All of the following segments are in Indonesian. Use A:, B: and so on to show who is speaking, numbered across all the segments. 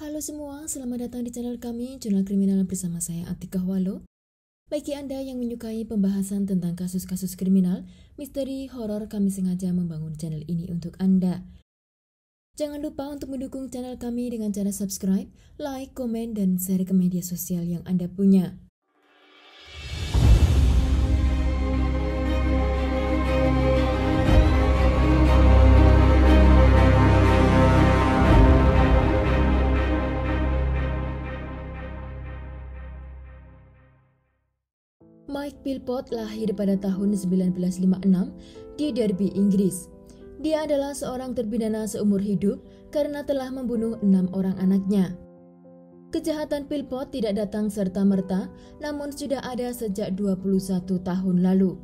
A: Halo semua, selamat datang di channel kami, Jurnal Kriminal bersama saya Atika Walo. Bagi Anda yang menyukai pembahasan tentang kasus-kasus kriminal, misteri, horor, kami sengaja membangun channel ini untuk Anda. Jangan lupa untuk mendukung channel kami dengan cara subscribe, like, komen, dan share ke media sosial yang Anda punya. Mike Philpott lahir pada tahun 1956 di Derby, Inggris. Dia adalah seorang terpidana seumur hidup karena telah membunuh 6 orang anaknya. Kejahatan Philpott tidak datang serta-merta, namun sudah ada sejak 21 tahun lalu.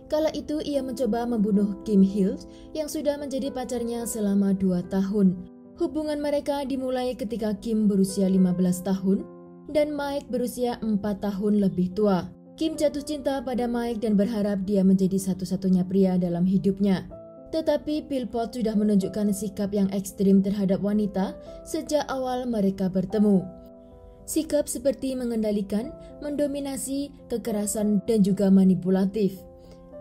A: Kala itu ia mencoba membunuh Kim Hill yang sudah menjadi pacarnya selama 2 tahun. Hubungan mereka dimulai ketika Kim berusia 15 tahun dan Mike berusia 4 tahun lebih tua. Kim jatuh cinta pada Mike dan berharap dia menjadi satu-satunya pria dalam hidupnya. Tetapi Philpott sudah menunjukkan sikap yang ekstrim terhadap wanita sejak awal mereka bertemu. Sikap seperti mengendalikan, mendominasi, kekerasan, dan juga manipulatif.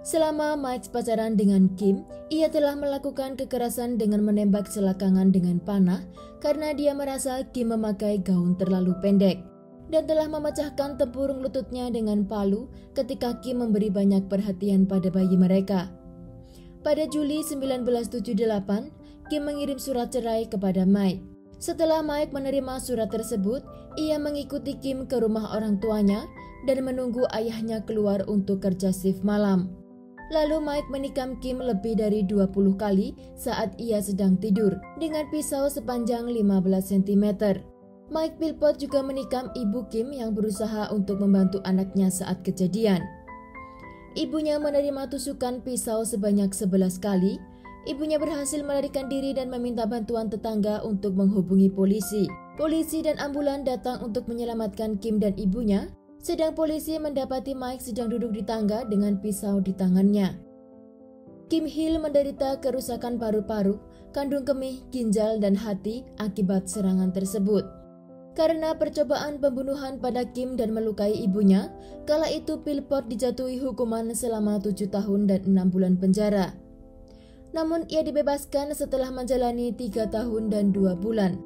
A: Selama Mike pacaran dengan Kim, ia telah melakukan kekerasan dengan menembak selakangan dengan panah karena dia merasa Kim memakai gaun terlalu pendek, dan telah memecahkan tempurung lututnya dengan palu ketika Kim memberi banyak perhatian pada bayi mereka. Pada Juli 1978, Kim mengirim surat cerai kepada Mike. Setelah Mike menerima surat tersebut, ia mengikuti Kim ke rumah orang tuanya dan menunggu ayahnya keluar untuk kerja shift malam. Lalu Mike menikam Kim lebih dari 20 kali saat ia sedang tidur dengan pisau sepanjang 15 cm. Mike Philpott juga menikam ibu Kim yang berusaha untuk membantu anaknya saat kejadian. Ibunya menerima tusukan pisau sebanyak 11 kali. Ibunya berhasil melarikan diri dan meminta bantuan tetangga untuk menghubungi polisi. Polisi dan ambulan datang untuk menyelamatkan Kim dan ibunya, sedang polisi mendapati Mike sedang duduk di tangga dengan pisau di tangannya. Kim Hill menderita kerusakan paru-paru, kandung kemih, ginjal, dan hati akibat serangan tersebut. Karena percobaan pembunuhan pada Kim dan melukai ibunya, kala itu Philpott dijatuhi hukuman selama 7 tahun dan 6 bulan penjara. Namun ia dibebaskan setelah menjalani 3 tahun dan 2 bulan.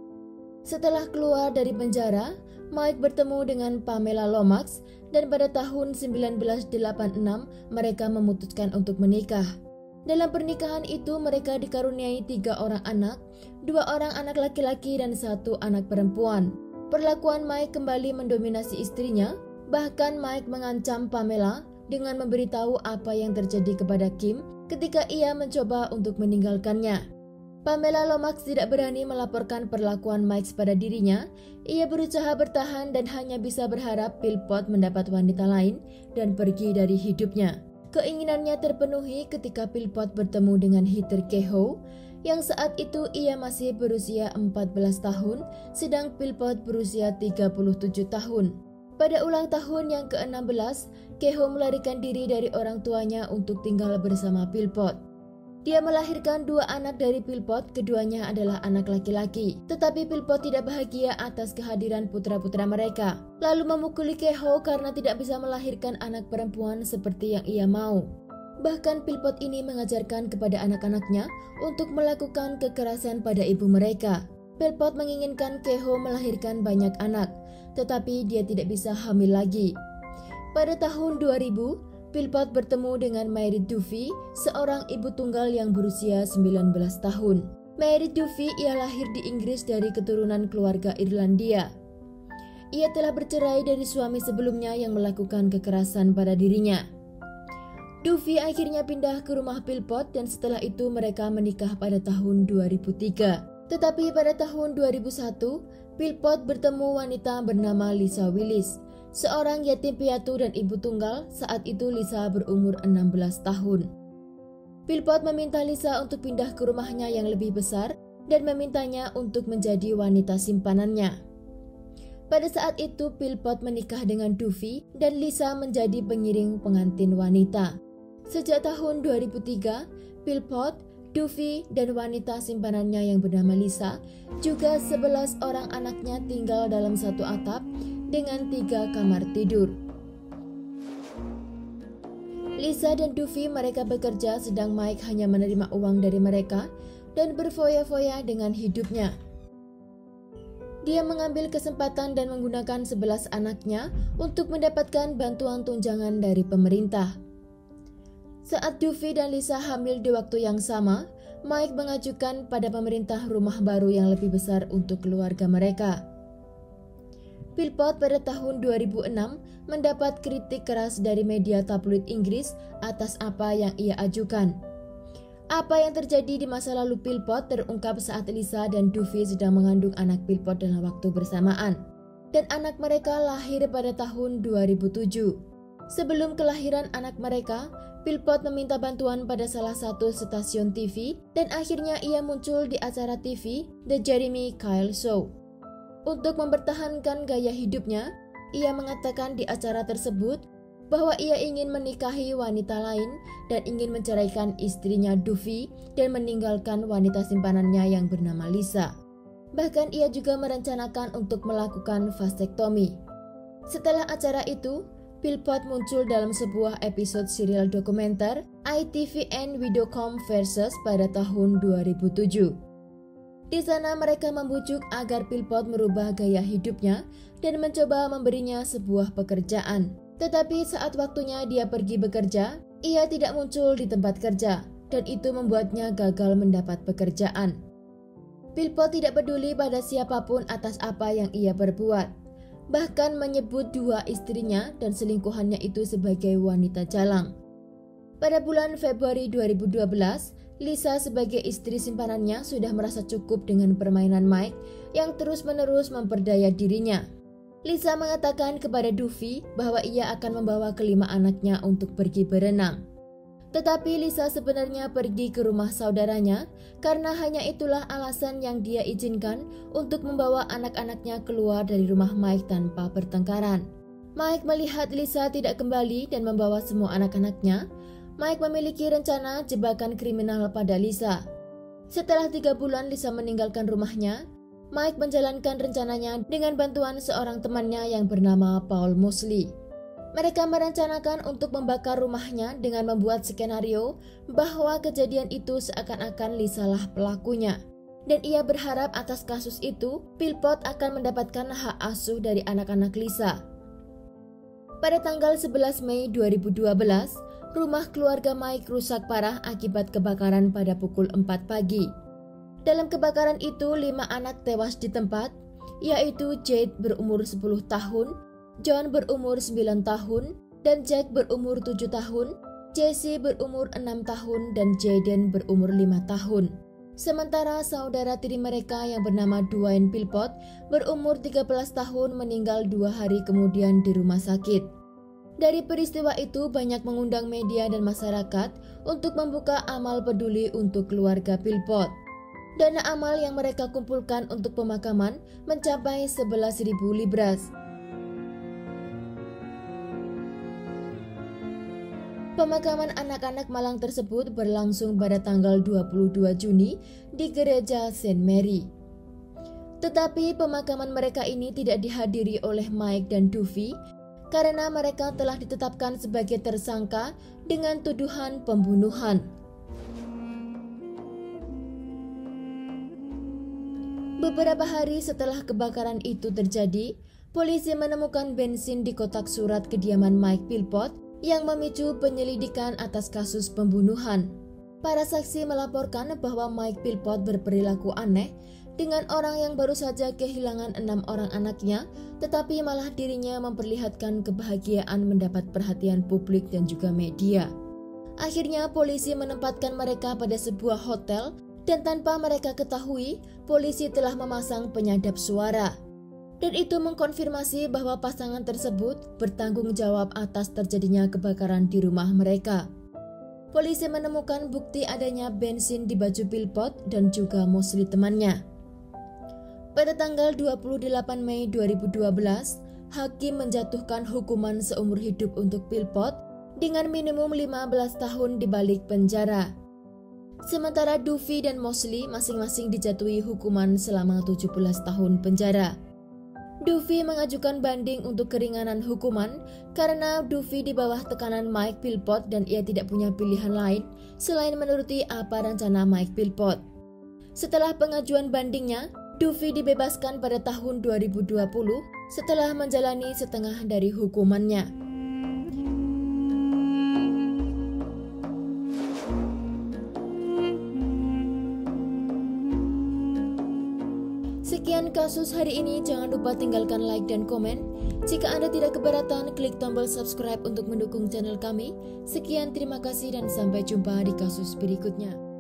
A: Setelah keluar dari penjara, Mike bertemu dengan Pamela Lomax dan pada tahun 1986 mereka memutuskan untuk menikah. Dalam pernikahan itu mereka dikaruniai 3 orang anak, 2 orang anak laki-laki dan 1 anak perempuan. Perlakuan Mike kembali mendominasi istrinya, bahkan Mike mengancam Pamela dengan memberitahu apa yang terjadi kepada Kim ketika ia mencoba untuk meninggalkannya. Pamela Lomax tidak berani melaporkan perlakuan Mike pada dirinya. Ia berusaha bertahan dan hanya bisa berharap Philpott mendapat wanita lain dan pergi dari hidupnya. Keinginannya terpenuhi ketika Philpott bertemu dengan Heather Kehoe, yang saat itu ia masih berusia 14 tahun, sedang Philpott berusia 37 tahun. Pada ulang tahun yang ke-16, Kehoe melarikan diri dari orang tuanya untuk tinggal bersama Philpott. Dia melahirkan 2 anak dari Philpott, keduanya adalah anak laki-laki. Tetapi Philpott tidak bahagia atas kehadiran putra-putra mereka, lalu memukuli Kehoe karena tidak bisa melahirkan anak perempuan seperti yang ia mau. Bahkan Philpott ini mengajarkan kepada anak-anaknya untuk melakukan kekerasan pada ibu mereka. Philpott menginginkan Kehoe melahirkan banyak anak, tetapi dia tidak bisa hamil lagi. Pada tahun 2000, Philpott bertemu dengan Mary Duffy, seorang ibu tunggal yang berusia 19 tahun. Mary Duffy ia lahir di Inggris dari keturunan keluarga Irlandia. Ia telah bercerai dari suami sebelumnya yang melakukan kekerasan pada dirinya. Duffy akhirnya pindah ke rumah Philpott dan setelah itu mereka menikah pada tahun 2003. Tetapi pada tahun 2001, Philpott bertemu wanita bernama Lisa Willis, seorang yatim piatu dan ibu tunggal. Saat itu Lisa berumur 16 tahun. Philpott meminta Lisa untuk pindah ke rumahnya yang lebih besar dan memintanya untuk menjadi wanita simpanannya. Pada saat itu Philpott menikah dengan Duffy dan Lisa menjadi pengiring pengantin wanita. Sejak tahun 2003, Philpott, Duffy dan wanita simpanannya yang bernama Lisa, juga 11 orang anaknya tinggal dalam satu atap dengan 3 kamar tidur. Lisa dan Duffy mereka bekerja sedang Mike hanya menerima uang dari mereka dan berfoya-foya dengan hidupnya. Dia mengambil kesempatan dan menggunakan 11 anaknya untuk mendapatkan bantuan tunjangan dari pemerintah. Saat Duffy dan Lisa hamil di waktu yang sama, Mike mengajukan pada pemerintah rumah baru yang lebih besar untuk keluarga mereka. Philpott pada tahun 2006 mendapat kritik keras dari media tabloid Inggris atas apa yang ia ajukan. Apa yang terjadi di masa lalu Philpott terungkap saat Lisa dan Duffy sedang mengandung anak Philpott dalam waktu bersamaan. Dan anak mereka lahir pada tahun 2007. Sebelum kelahiran anak mereka, Philpott meminta bantuan pada salah satu stasiun TV dan akhirnya ia muncul di acara TV The Jeremy Kyle Show. Untuk mempertahankan gaya hidupnya, ia mengatakan di acara tersebut bahwa ia ingin menikahi wanita lain dan ingin menceraikan istrinya Duffy dan meninggalkan wanita simpanannya yang bernama Lisa. Bahkan ia juga merencanakan untuk melakukan vasektomi. Setelah acara itu, Philpott muncul dalam sebuah episode serial dokumenter ITVN Widdocombe Versus pada tahun 2007. Di sana mereka membujuk agar Philpott merubah gaya hidupnya dan mencoba memberinya sebuah pekerjaan. Tetapi saat waktunya dia pergi bekerja, ia tidak muncul di tempat kerja dan itu membuatnya gagal mendapat pekerjaan. Philpott tidak peduli pada siapapun atas apa yang ia perbuat, bahkan menyebut 2 istrinya dan selingkuhannya itu sebagai wanita jalang. Pada bulan Februari 2012, Lisa sebagai istri simpanannya sudah merasa cukup dengan permainan Mike yang terus-menerus memperdaya dirinya. Lisa mengatakan kepada Duffy bahwa ia akan membawa kelima anaknya untuk pergi berenang. Tetapi Lisa sebenarnya pergi ke rumah saudaranya karena hanya itulah alasan yang dia izinkan untuk membawa anak-anaknya keluar dari rumah Mike tanpa pertengkaran. Mike melihat Lisa tidak kembali dan membawa semua anak-anaknya. Mike memiliki rencana jebakan kriminal pada Lisa. Setelah 3 bulan Lisa meninggalkan rumahnya, Mike menjalankan rencananya dengan bantuan seorang temannya yang bernama Paul Mosley. Mereka merencanakan untuk membakar rumahnya dengan membuat skenario bahwa kejadian itu seakan-akan Lisa lah pelakunya. Dan ia berharap atas kasus itu, Philpott akan mendapatkan hak asuh dari anak-anak Lisa. Pada tanggal 11 Mei 2012, rumah keluarga Mike rusak parah akibat kebakaran pada pukul 4 pagi. Dalam kebakaran itu 5 anak tewas di tempat, yaitu Jade berumur 10 tahun, John berumur 9 tahun, dan Jack berumur 7 tahun, Jesse berumur 6 tahun, dan Jaden berumur 5 tahun. Sementara saudara tiri mereka yang bernama Dwayne Philpott berumur 13 tahun meninggal 2 hari kemudian di rumah sakit. Dari peristiwa itu banyak mengundang media dan masyarakat untuk membuka amal peduli untuk keluarga Philpott. Dana amal yang mereka kumpulkan untuk pemakaman mencapai 11.000 libras. Pemakaman anak-anak malang tersebut berlangsung pada tanggal 22 Juni di gereja Saint Mary. Tetapi pemakaman mereka ini tidak dihadiri oleh Mike dan Duffy karena mereka telah ditetapkan sebagai tersangka dengan tuduhan pembunuhan. Beberapa hari setelah kebakaran itu terjadi, polisi menemukan bensin di kotak surat kediaman Mike Philpott yang memicu penyelidikan atas kasus pembunuhan. Para saksi melaporkan bahwa Mike Philpott berperilaku aneh dengan orang yang baru saja kehilangan 6 orang anaknya, tetapi malah dirinya memperlihatkan kebahagiaan mendapat perhatian publik dan juga media. Akhirnya polisi menempatkan mereka pada sebuah hotel dan tanpa mereka ketahui, polisi telah memasang penyadap suara. Dan itu mengkonfirmasi bahwa pasangan tersebut bertanggung jawab atas terjadinya kebakaran di rumah mereka. Polisi menemukan bukti adanya bensin di baju Philpott dan juga Mosley temannya. Pada tanggal 28 Mei 2012, hakim menjatuhkan hukuman seumur hidup untuk Philpott dengan minimum 15 tahun di balik penjara. Sementara Duffy dan Mosley masing-masing dijatuhi hukuman selama 17 tahun penjara. Duffy mengajukan banding untuk keringanan hukuman karena Duffy di bawah tekanan Mike Philpott dan ia tidak punya pilihan lain selain menuruti apa rencana Mike Philpott. Setelah pengajuan bandingnya, Duffy dibebaskan pada tahun 2020 setelah menjalani setengah dari hukumannya. Sekian kasus hari ini, jangan lupa tinggalkan like dan komen. Jika Anda tidak keberatan, klik tombol subscribe untuk mendukung channel kami. Sekian, terima kasih dan sampai jumpa di kasus berikutnya.